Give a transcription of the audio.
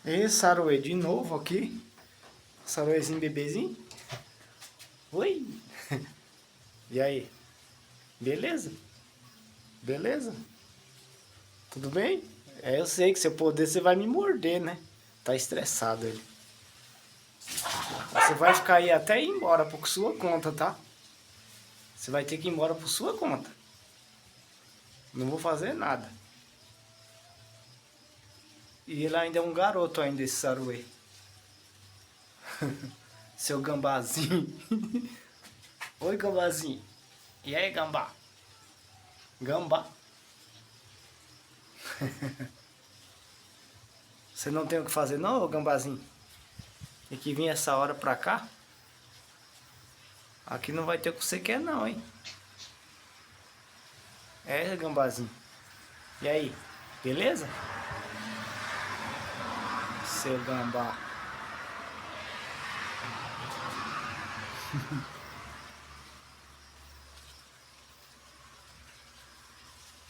E Saruê, de novo aqui. Saruêzinho, bebezinho. Oi. E aí? Beleza? Beleza? Tudo bem? É, eu sei que se eu poder você vai me morder, né? Tá estressado ele. Você vai ficar aí até ir embora por sua conta, tá? Você vai ter que ir embora por sua conta. Não vou fazer nada. E ele ainda é um garoto ainda, esse Saruê. Seu gambazinho. Oi, gambazinho. E aí, gambá? Gambá. Você não tem o que fazer não, ô gambazinho? Tem que vir essa hora pra cá? Aqui não vai ter o que você quer não, hein? É, gambazinho. E aí? Beleza? Seu gambá.